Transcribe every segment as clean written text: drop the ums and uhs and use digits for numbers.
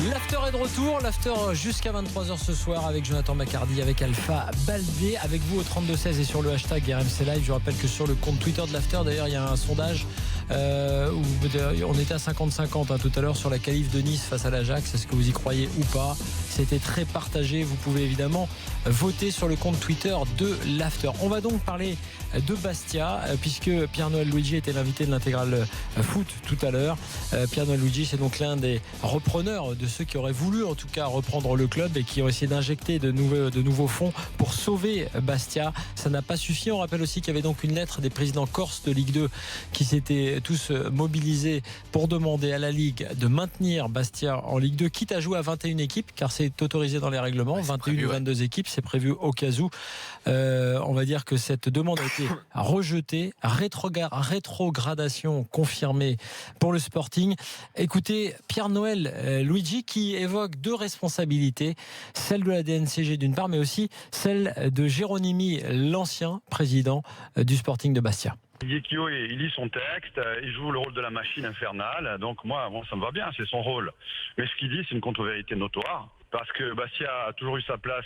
L'after est de retour, l'after jusqu'à 23h ce soir avec Jonathan Macardy, avec Alpha Baldé, avec vous au 32-16 et sur le hashtag RMC Live. Je rappelle que sur le compte Twitter de l'after, d'ailleurs, il y a un sondage où on était à 50-50 tout à l'heure sur la qualif de Nice face à l'Ajax. Est-ce que vous y croyez ou pas? C'était très partagé. Vous pouvez évidemment voter sur le compte Twitter de l'after. On va donc parler de Bastia puisque Pierre-Noël Luigi était l'invité de l'intégral foot tout à l'heure. Pierre-Noël Luigi, c'est donc l'un des repreneurs de ceux qui auraient voulu en tout cas reprendre le club et qui ont essayé d'injecter de nouveaux fonds pour sauver Bastia. Ça n'a pas suffi. On rappelle aussi qu'il y avait donc une lettre des présidents corses de Ligue 2 qui s'étaient tous mobilisés pour demander à la Ligue de maintenir Bastia en Ligue 2, quitte à jouer à 21 équipes, car c'est autorisé dans les règlements. 21 ou 22 équipes, c'est prévu au cas où. On va dire que cette demande a été rejetée. Rétrogradation confirmée pour le Sporting. Écoutez, Pierre-Noël Luigi qui évoque deux responsabilités, celle de la DNCG d'une part, mais aussi celle de Géronimi, l'ancien président du Sporting de Bastia. Guéquio, il lit son texte, il joue le rôle de la machine infernale, donc moi, ça me va bien, c'est son rôle. Mais ce qu'il dit, c'est une contre-vérité notoire, parce que Bastia a toujours eu sa place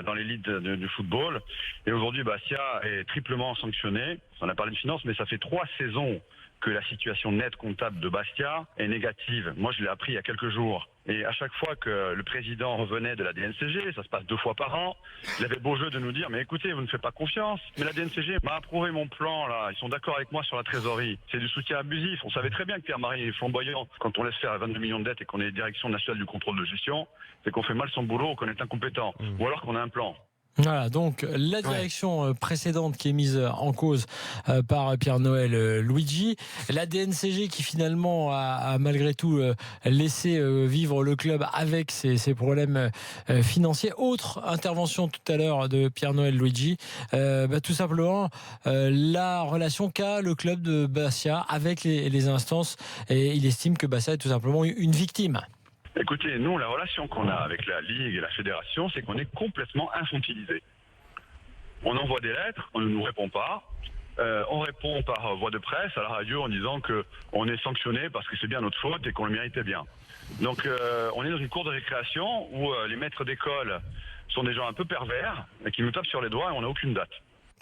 dans l'élite du football, et aujourd'hui, Bastia est triplement sanctionné. On a parlé de finances, mais ça fait 3 saisons que la situation nette comptable de Bastia est négative. Moi, je l'ai appris il y a quelques jours. Et à chaque fois que le président revenait de la DNCG, ça se passe 2 fois par an, il avait beau jeu de nous dire « Mais écoutez, vous ne faites pas confiance. Mais la DNCG m'a approuvé mon plan, là. Ils sont d'accord avec moi sur la trésorerie. C'est du soutien abusif. » On savait très bien que Pierre-Marie est flamboyant. Quand on laisse faire 22 millions de dettes et qu'on est direction nationale du contrôle de gestion, c'est qu'on fait mal son boulot, qu'on est incompétent. Ou alors qu'on a un plan. Voilà, donc la direction précédente qui est mise en cause par Pierre-Noël Luigi, la DNCG qui finalement a malgré tout laissé vivre le club avec ses problèmes financiers. Autre intervention tout à l'heure de Pierre-Noël Luigi, tout simplement la relation qu'a le club de Bastia avec les instances, et il estime que Bastia est tout simplement une victime. Écoutez, nous, la relation qu'on a avec la Ligue et la Fédération, c'est qu'on est complètement infantilisé. On envoie des lettres, on ne nous répond pas. On répond par voie de presse à la radio en disant qu'on est sanctionné parce que c'est bien notre faute et qu'on le méritait bien. Donc on est dans une cour de récréation où les maîtres d'école sont des gens un peu pervers et qui nous tapent sur les doigts et on n'a aucune date.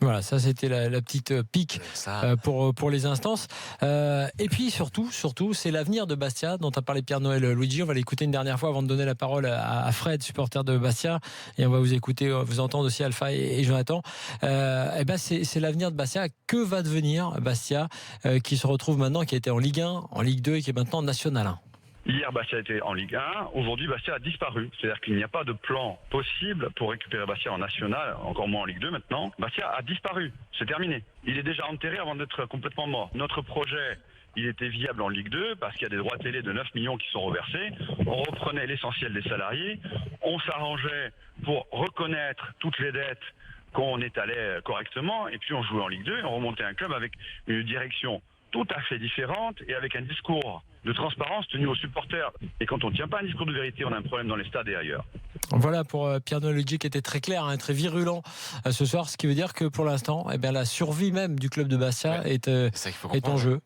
Voilà, ça c'était la petite pique pour les instances. Et puis surtout, c'est l'avenir de Bastia dont a parlé Pierre-Noël Luigi. On va l'écouter une dernière fois avant de donner la parole à Fred, supporter de Bastia, et on va vous entendre aussi Alpha et Jonathan. C'est l'avenir de Bastia. Que va devenir Bastia qui se retrouve maintenant, qui a été en Ligue 1, en Ligue 2 et qui est maintenant en National 1? Hier, Bastia était en Ligue 1. Aujourd'hui, Bastia a disparu. C'est-à-dire qu'il n'y a pas de plan possible pour récupérer Bastia en National, encore moins en Ligue 2 maintenant. Bastia a disparu. C'est terminé. Il est déjà enterré avant d'être complètement mort. Notre projet, il était viable en Ligue 2 parce qu'il y a des droits télé de 9 millions qui sont reversés. On reprenait l'essentiel des salariés. On s'arrangeait pour reconnaître toutes les dettes qu'on étalait correctement. Et puis on jouait en Ligue 2 et on remontait un club avec une direction tout à fait différente et avec un discours de transparence tenu aux supporters. Et quand on ne tient pas un discours de vérité, on a un problème dans les stades et ailleurs. Voilà pour Pierre-Noël Luigi qui était très clair, très virulent ce soir, ce qui veut dire que pour l'instant, la survie même du club de Bastia est en jeu.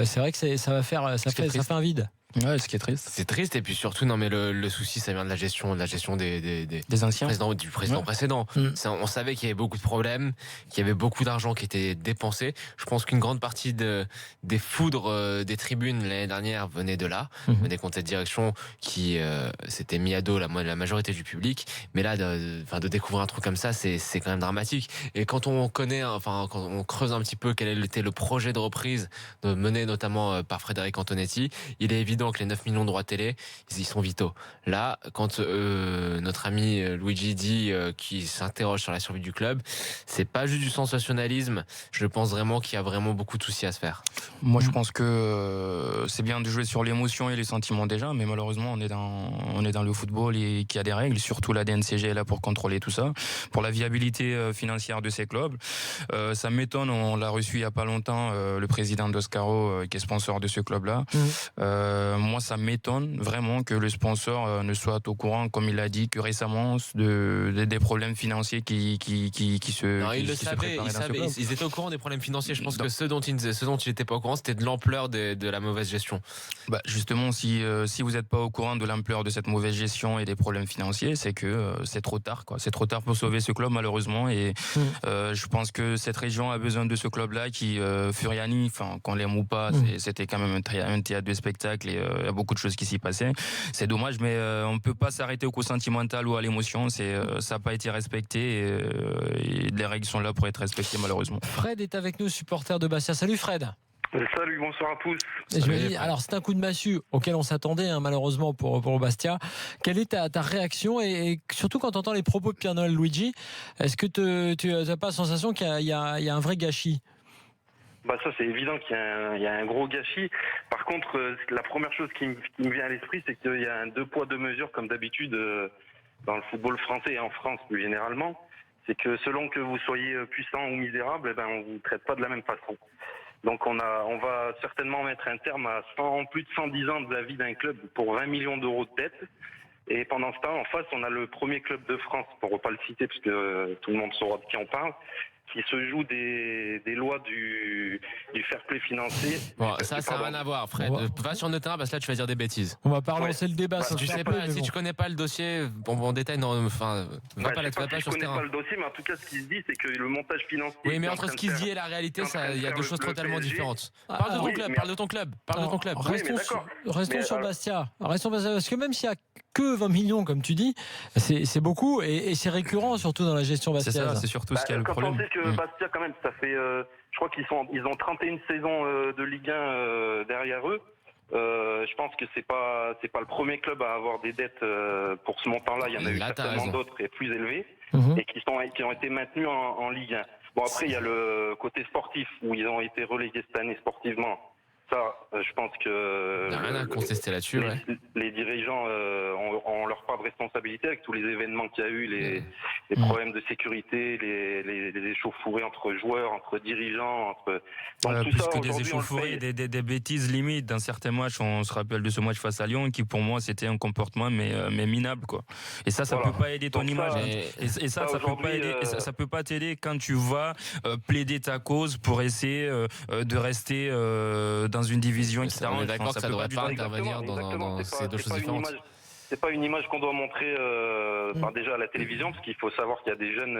C'est vrai que ça fait un vide. Ouais, ce qui est triste. C'est triste, et puis surtout, non mais le souci, ça vient de la gestion des anciens du président précédent. On savait qu'il y avait beaucoup de problèmes, qu'il y avait beaucoup d'argent qui était dépensé. Je pense qu'une grande partie des foudres des tribunes l'année dernière venaient de là, venaient contre cette direction qui s'était mis à dos la majorité du public. Mais là, de découvrir un truc comme ça, c'est quand même dramatique. Et quand on connaît, quand on creuse un petit peu quel était le projet de reprise mené notamment par Frédéric Antonetti, il est évident que les 9 millions de droits télé, ils sont vitaux. Là, quand notre ami Luigi dit qu'il s'interroge sur la survie du club, c'est pas juste du sensationnalisme. Je pense vraiment qu'il y a vraiment beaucoup de soucis à se faire. Moi, je pense que c'est bien de jouer sur l'émotion et les sentiments déjà, mais malheureusement, on est dans le football et qu'il y a des règles. Surtout la DNCG est là pour contrôler tout ça, pour la viabilité financière de ces clubs. Ça m'étonne, on l'a reçu il y a pas longtemps, le président d'Oscaro, qui est sponsor de ce club-là. moi, ça m'étonne vraiment que le sponsor ne soit au courant, comme il a dit, que récemment, des problèmes financiers qui se. Non, ils le se savaient, ils étaient au courant des problèmes financiers. Je pense que ce dont il n'était pas au courant, c'était de l'ampleur de la mauvaise gestion. Bah, justement, si vous n'êtes pas au courant de l'ampleur de cette mauvaise gestion et des problèmes financiers, c'est que c'est trop tard, quoi. C'est trop tard pour sauver ce club, malheureusement. Et je pense que cette région a besoin de ce club-là qui, Furiani, enfin, qu'on l'aime ou pas, c'était quand même un théâtre de spectacle et il y a beaucoup de choses qui s'y passaient. C'est dommage, mais on ne peut pas s'arrêter au coup sentimental ou à l'émotion. Ça n'a pas été respecté et les règles sont là pour être respectées, malheureusement. Fred est avec nous, supporter de Bastia. Salut Fred. Salut, bonsoir à tous. Alors c'est un coup de massue auquel on s'attendait malheureusement pour Bastia. Quelle est ta réaction et surtout quand tu entends les propos de Pierre-Noël Luigi, est-ce que tu n'as pas la sensation qu'il y a un vrai gâchis? Bah ça c'est évident qu'il y a un gros gâchis. Par contre, la première chose qui me vient à l'esprit, c'est qu'il y a un 2 poids 2 mesures comme d'habitude dans le football français et en France plus généralement. C'est que selon que vous soyez puissant ou misérable, on vous traite pas de la même façon. Donc on va certainement mettre un terme à plus de 110 ans de la vie d'un club pour 20 millions d'euros de dette. Et pendant ce temps, en face, on a le premier club de France, pour ne pas le citer, parce que tout le monde saura de qui on parle, qui se joue des lois du fair play financier. Bon, ça n'a rien à voir, Fred. Va sur notre terrain parce que là, tu vas dire des bêtises. On va pas relancer le débat. Tu sais pas, si tu connais pas le dossier, en détail, va pas là-dessus. Je connais pas le dossier, mais en tout cas, ce qui se dit, c'est que le montage financier. Oui, mais entre ce qui se dit et la réalité, il y a deux choses totalement différentes. Parle de ton club. Restons sur Bastia. Parce que même s'il y a que 20 millions, comme tu dis, c'est beaucoup et c'est récurrent, surtout dans la gestion bastiaise. C'est ça, c'est surtout ce qui a le problème. Quand on sait que Bastia, quand même, ça fait, je crois ils ont 31 saisons de Ligue 1 derrière eux. Je pense que c'est pas le premier club à avoir des dettes pour ce montant-là. Il y en a eu certainement d'autres et plus élevés et qui ont été maintenus en Ligue 1. Bon, après, il y a le côté sportif où ils ont été relégués cette année sportivement. Ça, je pense que. Il n'y a rien à contester là-dessus. Les dirigeants ont leur part de responsabilité avec tous les événements qu'il y a eu, les problèmes de sécurité, les échauffourées entre joueurs, entre dirigeants, Donc, plus que des échauffourées, des bêtises limites. Dans certains matchs, on se rappelle de ce match face à Lyon, qui pour moi c'était un comportement mais minable, quoi. Et ça peut pas aider ton image. Et ça peut pas aider. Ça peut pas t'aider quand tu vas plaider ta cause pour essayer de rester dans une division qui t'arrange. On est d'accord que ça ne devrait pas intervenir dans ces deux choses différentes. C'est pas une image qu'on doit montrer déjà à la télévision, parce qu'il faut savoir qu'il y a des jeunes,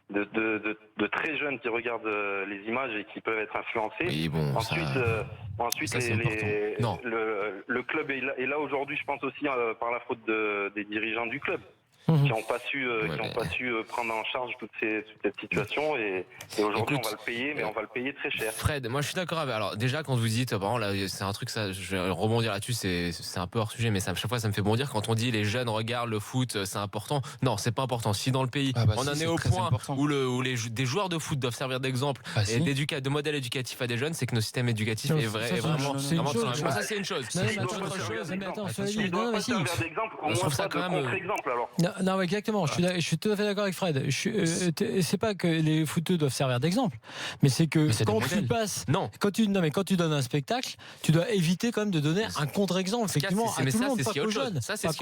de très jeunes qui regardent les images et qui peuvent être influencés. Oui, bon, ensuite le club est là aujourd'hui, je pense aussi par la faute des dirigeants du club. Qui n'ont pas su prendre en charge toute cette situation et aujourd'hui on va le payer, mais on va le payer très cher. Fred, moi je suis d'accord avec. Alors déjà quand vous dites, là c'est un truc, ça, je vais rebondir là-dessus, c'est un peu hors sujet, mais à chaque fois ça me fait bondir quand on dit les jeunes regardent le foot, c'est important. Non, c'est pas important. Si dans le pays on en est au point où des joueurs de foot doivent servir d'exemple et de modèle éducatif à des jeunes, c'est que nos systèmes éducatifs est vraiment. Ça c'est une chose. Je trouve ça quand même contre-exemple alors. Non, exactement. Je suis tout à fait d'accord avec Fred. C'est pas que les footeux doivent servir d'exemple, mais c'est que quand tu passes, quand tu donnes un spectacle, tu dois éviter quand même de donner un contre-exemple, effectivement, à tout le monde, pas qu'aux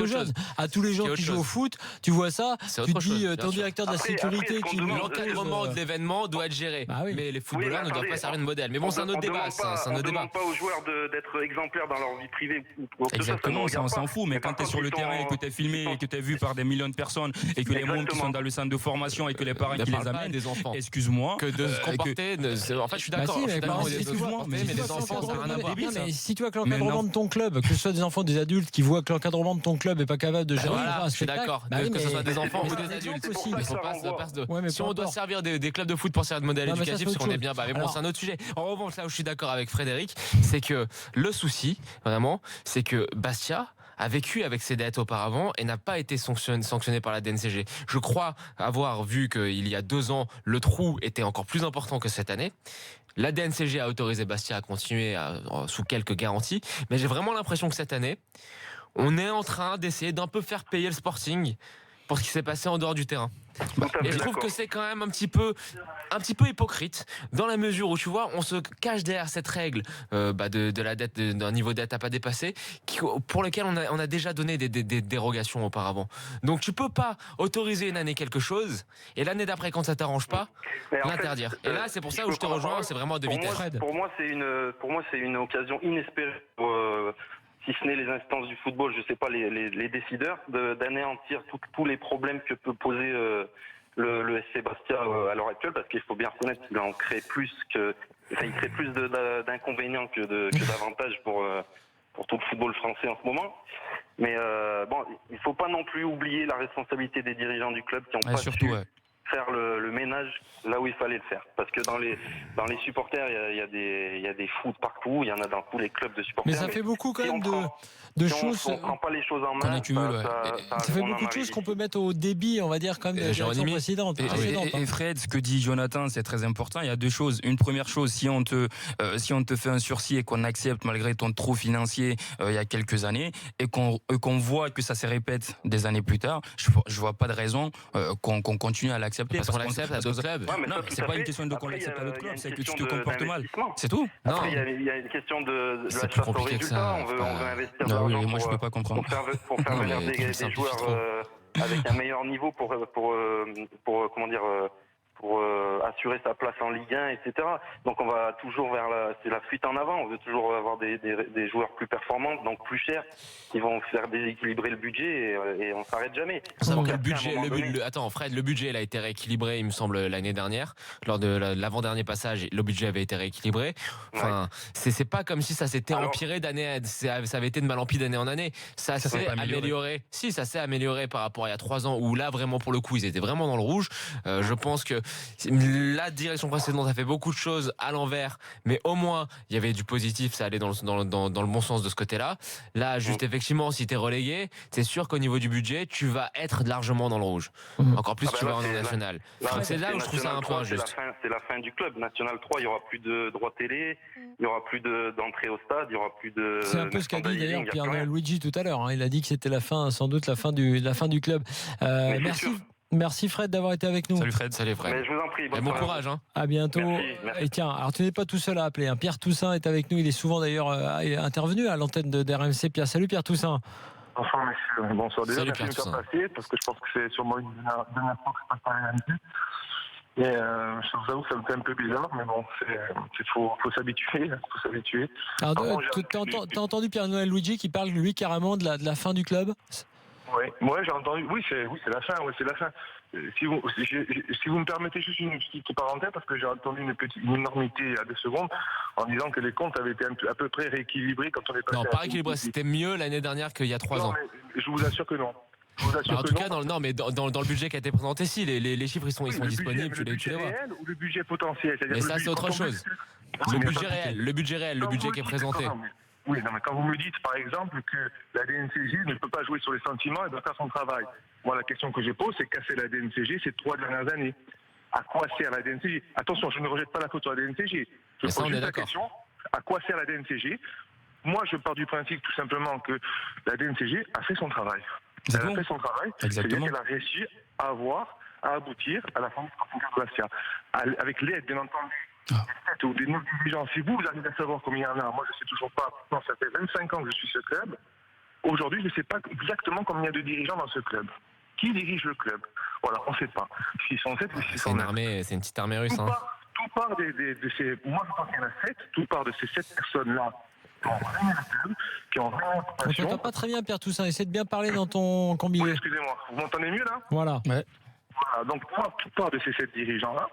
jeunes, à tous les gens qui jouent au foot. Tu vois ça, tu te dis ton directeur de la sécurité qui l'encadrement de l'événement doit être géré, mais les footballeurs ne doivent pas servir de modèle. Mais bon, c'est un autre débat. On ne demande pas aux joueurs d'être exemplaires dans leur vie privée. Exactement, ça on s'en fout. Mais quand tu es sur le terrain et que tu es filmé et que tu es vu par des millions de personnes et que les mômes qui sont dans le centre de formation et que les parents qui les amènent, des enfants. Excuse-moi. Que de se comporter. En fait, je suis d'accord. Mais les enfants, ça n'a rien à voir. Mais si tu vois que l'encadrement de ton club, que ce soit des enfants, des adultes qui voient que l'encadrement de ton club est pas capable de gérer un spectacle. Je suis d'accord. Que ce soit des enfants ou des adultes. Si on doit servir des clubs de foot pour servir de modèle éducatif, parce qu'on est bien. Mais bon, c'est un autre sujet. En revanche, là où je suis d'accord avec Frédéric, c'est que le souci, vraiment, c'est que Bastia a vécu avec ses dettes auparavant et n'a pas été sanctionné par la DNCG. Je crois avoir vu qu'il y a 2 ans, le trou était encore plus important que cette année. La DNCG a autorisé Bastia à continuer sous quelques garanties, mais j'ai vraiment l'impression que cette année, on est en train d'essayer d'un peu faire payer le Sporting pour ce qui s'est passé en dehors du terrain. Et je trouve d'accord. que c'est quand même un petit peu hypocrite dans la mesure où tu vois on se cache derrière cette règle de la dette, d'un niveau de dette à pas dépasser pour lequel on a déjà donné des dérogations auparavant. Donc tu peux pas autoriser une année quelque chose et l'année d'après quand ça t'arrange pas l'interdire. Et là c'est pour ça où je te rejoins, c'est vraiment à deux vitesses. Pour moi c'est une occasion inespérée pour si ce n'est les instances du football, je sais pas, les décideurs, d'anéantir tous les problèmes que peut poser le SC Bastia à l'heure actuelle, parce qu'il faut bien reconnaître qu'il en crée plus il crée plus d'inconvénients que d'avantages pour tout le football français en ce moment. Mais il faut pas non plus oublier la responsabilité des dirigeants du club qui ont pas su faire le ménage là où il fallait le faire, parce que dans les supporters il y a des fous partout, il y en a dans tous les clubs de supporters. Mais ça fait beaucoup quand même de choses. Si on prend pas les choses en main, ça fait beaucoup de choses qu'on peut mettre au débit, on va dire, quand même, de la direction précédente. Et Fred, ce que dit Jonathan, c'est très important. Il y a deux choses. Une première chose, si on te fait un sursis et qu'on accepte malgré ton trou financier il y a quelques années et qu'on voit que ça se répète des années plus tard, je vois pas de raison qu'on continue à l'accepter. Parce qu'on l'accepte à d'autres clubs. Non, c'est pas une question de qu'on l'accepte à d'autres clubs, c'est que tu te comportes mal. C'est tout. Après, il y a une question de la chasse au résultat. On veut investir de l'argent moi, je peux pas comprendre. pour faire venir des joueurs avec un meilleur niveau pour assurer sa place en Ligue 1, etc. Donc on va toujours vers c'est la fuite en avant. On veut toujours avoir des joueurs plus performants, donc plus chers, qui vont faire déséquilibrer le budget et on s'arrête jamais. Attends, Fred, le budget il a été rééquilibré, il me semble, l'année dernière lors de l'avant-dernier passage. Le budget avait été rééquilibré. Enfin, c'est pas comme si ça s'était empiré d'année. Ça avait été de mal en pis d'année en année. Ça s'est amélioré. Si, ça s'est amélioré par rapport à il y a 3 ans où là vraiment pour le coup ils étaient vraiment dans le rouge. Je pense que la direction précédente a fait beaucoup de choses à l'envers, mais au moins il y avait du positif, ça allait dans le bon sens de ce côté-là. Là, juste effectivement, si t'es relégué, c'est sûr qu'au niveau du budget, tu vas être largement dans le rouge. Encore plus si tu vas en national. C'est là où je trouve ça un peu injuste. C'est la fin du club. National 3, il y aura plus de droits télé, il y aura plus d'entrée au stade, il y aura plus de. C'est un peu ce qu'a dit d'ailleurs Pierre Luigi tout à l'heure. Il a dit que c'était sans doute la fin du club. Merci Fred d'avoir été avec nous. Salut Fred. Mais je vous en prie. Bon courage. À bientôt. Merci. Et tiens, alors tu n'es pas tout seul à appeler. Pierre Toussaint est avec nous. Il est souvent d'ailleurs intervenu à l'antenne d'RMC. Salut Pierre Toussaint. Bonsoir messieurs. Bonsoir. Déjà, merci de me faire passer parce que je pense que c'est sûrement une dernière fois que je passe par RMC. Et je vous avoue que ça me fait un peu bizarre, mais bon, faut s'habituer. Alors, t'as entendu Pierre-Noël Luigi qui parle lui carrément de la fin du club? Oui, j'ai entendu. Oui, c'est la fin. Oui, c'est la fin. Si vous me permettez juste une petite parenthèse, parce que j'ai entendu une énormité à 2 secondes en disant que les comptes avaient été à peu près rééquilibrés quand on est passé. Non, pas rééquilibrés. C'était mieux l'année dernière qu'il y a 3 ans. Mais je vous assure que non. En tout cas, dans le budget qui a été présenté, si les chiffres ils sont disponibles, tu les vois. Réel ou le budget potentiel. Mais ça, c'est autre chose. Le budget réel, le budget qui est présenté. Oui, non, mais quand vous me dites, par exemple, que la DNCG ne peut pas jouer sur les sentiments et doit faire son travail. Moi, la question que je pose, c'est casser la DNCG ces 3 dernières années. À quoi sert la DNCG? Attention, je ne rejette pas la faute sur la DNCG. Je pose juste la question, à quoi sert la DNCG? Moi, je pars du principe tout simplement que la DNCG a fait son travail. Elle a fait son travail, c'est-à-dire qu'elle a réussi à aboutir à la fin du Sporting Club Bastia. Avec l'aide, bien entendu, ou des nouveaux dirigeants. Si vous arrivez à savoir combien il y en a, moi je ne sais toujours pas, non, ça fait 25 ans que je suis ce club. Aujourd'hui, je ne sais pas exactement combien il y a de dirigeants dans ce club. Qui dirige le club? Voilà, on ne sait pas. S'ils sont 7 ou 6 sont 9. C'est une petite armée russe. Tout part de ces. Moi, je pense qu'il y en a 7. Tout part de ces 7 personnes-là qui ont vraiment le club, qui ont vraiment la passion. On t'entend pas très bien, Pierre Toussaint. Essaie de bien parler dans ton combiné. Oui, excusez-moi. Vous m'entendez mieux là? Voilà. Ouais. Voilà. Donc, tout part de ces 7 dirigeants-là.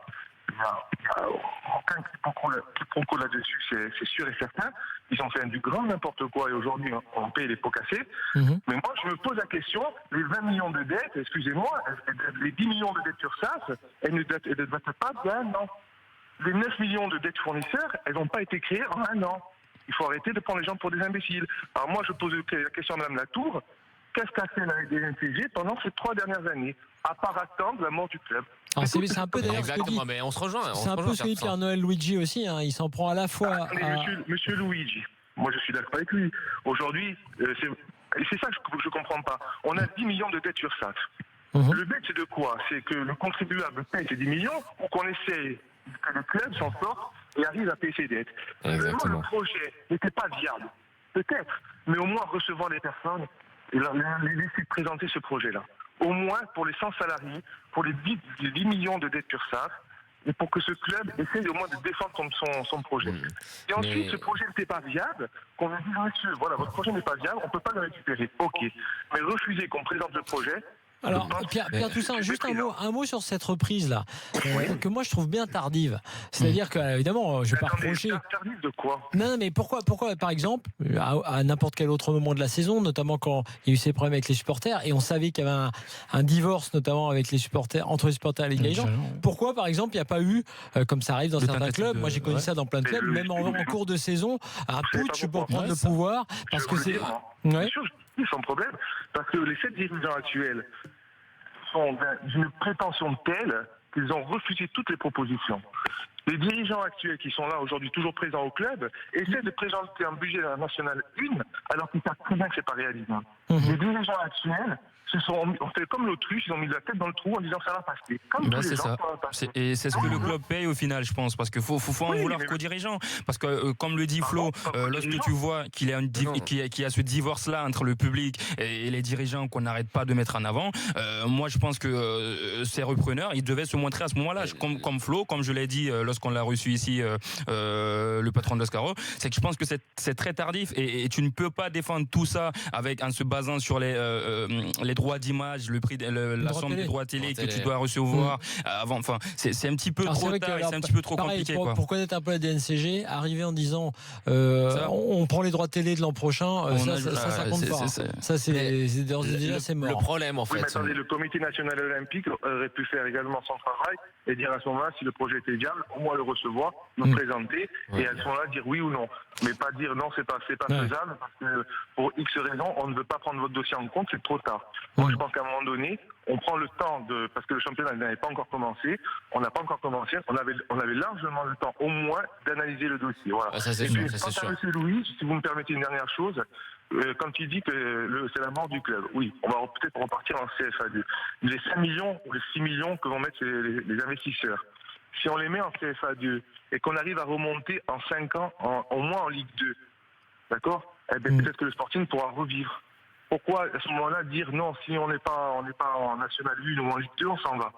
Il n'y a aucun quiproquo là-dessus, c'est sûr et certain. Ils ont fait du grand n'importe quoi et aujourd'hui on paye les pots cassés. Mais moi je me pose la question, les 20 millions de dettes, excusez-moi, les 10 millions de dettes sur SAS, elles ne datent pas d'un an. Les 9 millions de dettes fournisseurs, elles n'ont pas été créées en un an. Il faut arrêter de prendre les gens pour des imbéciles. Alors moi je pose la question à Mme Latour, qu'est-ce qu'a fait la DNCG pendant ces 3 dernières années, à part attendre la mort du club? C'est un peu d'ailleurs exactement, mais on se rejoint. C'est un peu ce que dit Pierre-Noël Luigi aussi. Il s'en prend à la fois. Monsieur Luigi, moi je suis d'accord avec lui. Aujourd'hui, c'est ça que je comprends pas. On a 10 millions de dettes sur SAF. Le but, c'est de quoi? C'est que le contribuable paye ses 10 millions ou qu'on essaie que le club s'en sorte et arrive à payer ses dettes. Exactement. Le projet n'était pas viable, peut-être, mais au moins recevoir les personnes et les laisser présenter ce projet-là. Au moins pour les 100 salariés, pour les 10 millions de dettes URSSAF, et pour que ce club essaye au moins de défendre son projet. Et ensuite, ce projet n'était pas viable, qu'on lui dise, monsieur, voilà, votre projet n'est pas viable, on ne peut pas le récupérer. Ok. Mais refuser qu'on présente le projet. Alors, Pierre Toussaint, juste un mot sur cette reprise-là, que moi je trouve bien tardive. C'est-à-dire que, évidemment, je ne vais pas reprocher. Tardive de quoi? Non, mais pourquoi, par exemple, à n'importe quel autre moment de la saison, notamment quand il y a eu ces problèmes avec les supporters, et on savait qu'il y avait un divorce, notamment avec les supporters, entre les supporters et les dirigeants. Pourquoi, par exemple, il n'y a pas eu, comme ça arrive dans certains clubs, moi j'ai connu ça dans plein de clubs, même en cours de saison, un putsch pour prendre le pouvoir, parce que c'est. Bien sûr, sans problème, parce que les 7 dirigeants actuels sont d'une prétention telle qu'ils ont refusé toutes les propositions. Les dirigeants actuels qui sont là aujourd'hui, toujours présents au club, essaient de présenter un budget national alors qu'ils savent très bien que c'est pas réalisable. Les dirigeants actuels ont fait comme l'autruche, ils ont mis la tête dans le trou en disant ça va passer. Comme tous les gens, ça va passer. Et c'est ce que le club paye au final, je pense, parce qu'il faut en vouloir qu'aux dirigeants. Parce que, comme le dit Flo, lorsque tu vois qu'il y a ce divorce-là entre le public et les dirigeants qu'on n'arrête pas de mettre en avant, moi je pense que ces repreneurs, ils devaient se montrer à ce moment-là. Comme Flo, comme je l'ai dit lorsqu'on l'a reçu ici, le patron de Lascaro, c'est que je pense que c'est très tardif et tu ne peux pas défendre tout ça en se basant sur les droits d'image, le prix, la somme des droits télé que tu dois recevoir avant. Enfin, c'est un petit peu trop tard, c'est un petit peu trop compliqué. Pour connaître un peu la DNCG, arriver en disant on prend les droits télé de l'an prochain, ça compte pas. Ça c'est mort. Le problème en fait. Oui, mais attendez, le Comité national olympique aurait pu faire également son travail et dire à ce moment-là si le projet était viable, au moins le recevoir, nous présenter et à ce moment-là dire oui ou non. Mais pas dire non, c'est pas faisable parce que pour X raisons, on ne veut pas prendre votre dossier en compte, c'est trop tard. Moi, je pense qu'à un moment donné, on prend le temps parce que le championnat n'avait pas encore commencé, on n'a pas encore commencé, on avait largement le temps, au moins, d'analyser le dossier. Voilà. Ça c'est sûr, ça c'est sûr. Monsieur Louis, si vous me permettez une dernière chose, quand il dit que c'est la mort du club, oui, on va peut-être repartir en CFA2. Les 5 millions ou les 6 millions que vont mettre les investisseurs, si on les met en CFA2 et qu'on arrive à remonter en 5 ans, au moins en Ligue 2, d'accord, peut-être que le Sporting pourra revivre. Pourquoi à ce moment-là dire non, si on n'est pas en National 1 ou en Ligue 2, on s'en va?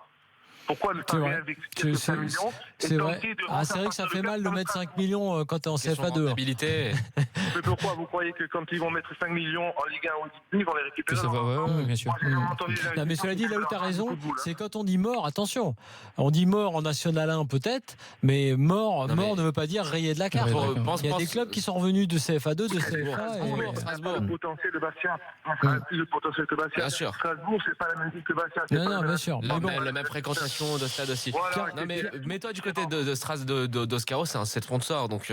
Pourquoi ne pas réinvestir 5 millions c'est vrai. C'est vrai que ça fait mal de mettre 5 millions quand tu es en CFA2. Mais pourquoi vous croyez que quand ils vont mettre 5 millions en Ligue 1 ou Ligue 2, ils vont les récupérer? Bien sûr. Non, mais cela dit, là où tu as raison, c'est quand on dit mort, attention, on dit mort en National 1 peut-être, mais mort ne veut pas dire rayer de la carte. Il y a des clubs qui sont revenus de CFA2, de CFA. Strasbourg. Le potentiel de Bastia, plus de potentiel que Bastia. Bien sûr. Strasbourg, c'est pas la même ville que Bastia. Non, bien sûr. La même fréquentation de stade aussi. Voilà, non mais mets-toi du côté d'Oscaro, c'est un set sponsor, donc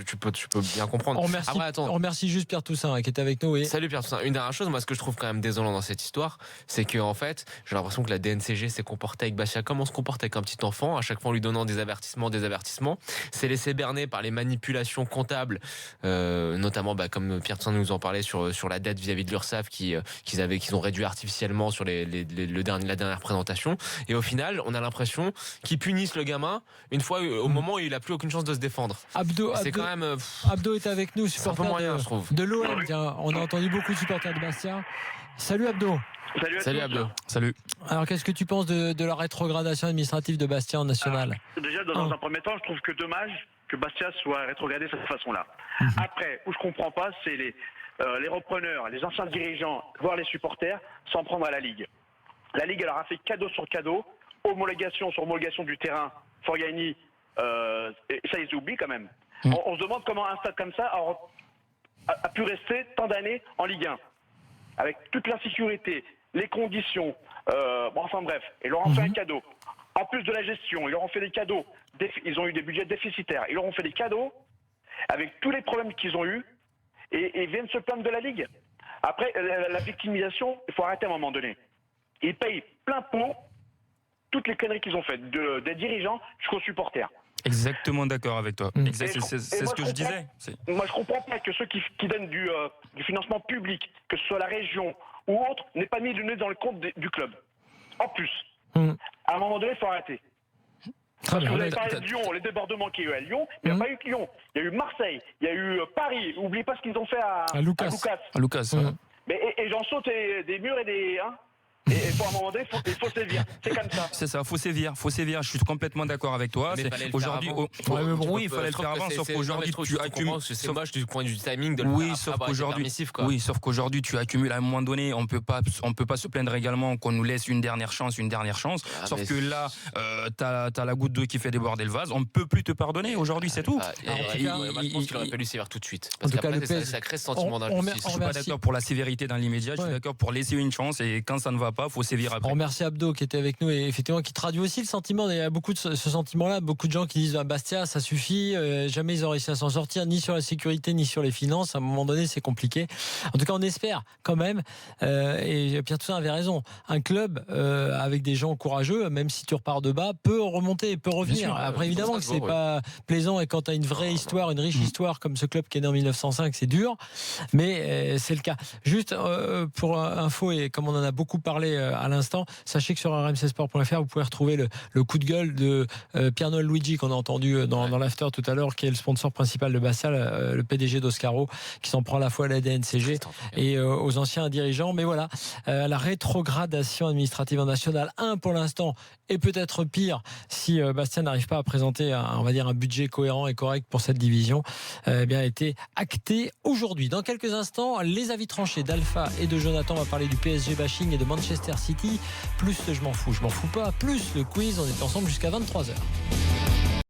tu peux bien comprendre. On remercie juste Pierre Toussaint qui est avec nous. Salut Pierre Toussaint. Une dernière chose, moi ce que je trouve quand même désolant dans cette histoire, c'est que en fait, j'ai l'impression que la DNCG s'est comportée avec Bastia comme on se comporte avec un petit enfant, à chaque fois en lui donnant des avertissements, s'est laissé berner par les manipulations comptables, notamment comme Pierre Toussaint nous en parlait sur la dette vis-à-vis de l'URSSAF qu'ils ont réduit artificiellement sur la dernière présentation, et au final on a l'impression qu'ils punissent le gamin une fois au moment où il a plus aucune chance de se défendre. Abdo est avec nous, supporter de l'OM. On a entendu beaucoup de supporters de Bastia. Salut Abdo. Salut Abdo. Salut. Alors qu'est-ce que tu penses de la rétrogradation administrative de Bastia en national? Déjà dans un premier temps, je trouve que dommage que Bastia soit rétrogradé de cette façon-là. Après, où je comprends pas, c'est les repreneurs, les anciens dirigeants, voire les supporters, s'en prendre à la Ligue. La Ligue, elle leur a fait cadeau sur cadeau, homologation sur homologation du terrain, Forgani, ça ils oublient quand même. On se demande comment un stade comme ça a pu rester tant d'années en Ligue 1, avec toute l'insécurité, les conditions, enfin bref, ils leur ont fait un cadeau. En plus de la gestion, ils leur ont fait des cadeaux, ils ont eu des budgets déficitaires, ils leur ont fait des cadeaux, avec tous les problèmes qu'ils ont eus, et ils viennent se plaindre de la Ligue. Après, la victimisation, il faut arrêter à un moment donné. Ils payent plein pot toutes les conneries qu'ils ont faites, des dirigeants jusqu'aux supporters. Exactement d'accord avec toi. C'est ce que je disais. Moi, je comprends pas que ceux qui donnent du financement public, que ce soit la région ou autre, n'aient pas mis le nez dans le compte du club. En plus. Mmh. À un moment donné, il faut arrêter. Très bien. Vous avez parlé de Lyon, les débordements qu'il y a eu à Lyon. Il n'y a pas eu que Lyon. Il y a eu Marseille, il y a eu Paris. N'oubliez pas ce qu'ils ont fait à Lucas. À Lucas. Mais, et j'en saute des murs et des... Hein, et pour un moment donné, il faut sévir. C'est comme ça. C'est ça, faut sévir. Je suis complètement d'accord avec toi. Aujourd'hui, oui, il fallait le faire avant. Sauf qu'aujourd'hui, tu accumules. C'est moche du point de vue du timing de le oui, faire sauf après qu'aujourd'hui, sauf qu'aujourd'hui, tu accumules à un moment donné. On peut pas se plaindre également qu'on nous laisse une dernière chance. Sauf que là, t'as la goutte d'eau qui fait déborder le vase. On ne peut plus te pardonner. Aujourd'hui, c'est tout. Je pense qu'il aurait fallu sévir tout de suite. Parce qu'après, ça crée ce sentiment d'injustice. Je suis pas d'accord pour la sévérité dans l'immédiat. Je suis d'accord pour laisser une chance. Et quand ça ne va pas, faut sévir après. On remercie Abdo qui était avec nous et effectivement qui traduit aussi le sentiment. Il y a beaucoup de ce sentiment-là, beaucoup de gens qui disent Bastia, ça suffit, jamais ils ont réussi à s'en sortir, ni sur la sécurité, ni sur les finances. À un moment donné, c'est compliqué. En tout cas, on espère quand même, et Pierre Toussaint avait raison, un club avec des gens courageux, même si tu repars de bas, peut remonter, peut revenir. Après, évidemment que c'est pas plaisant et quand tu as une vraie histoire, une riche histoire comme ce club qui est né en 1905, c'est dur, mais c'est le cas. Juste pour info, et comme on en a beaucoup parlé à l'instant, sachez que sur rmcsport.fr vous pouvez retrouver le coup de gueule de Pierre-Noël Luigi qu'on a entendu dans l'after tout à l'heure, qui est le sponsor principal de Bastia, le PDG d'Oscaro, qui s'en prend à la fois à la DNCG et aux anciens dirigeants. Mais voilà, la rétrogradation administrative en National 1 pour l'instant, et peut-être pire si Bastia n'arrive pas à présenter on va dire un budget cohérent et correct pour cette division, a été acté aujourd'hui. Dans quelques instants, les avis tranchés d'Alpha et de Jonathan. On va parler du PSG bashing et de Manchester City. Plus je m'en fous pas, plus le quiz. On est ensemble jusqu'à 23h.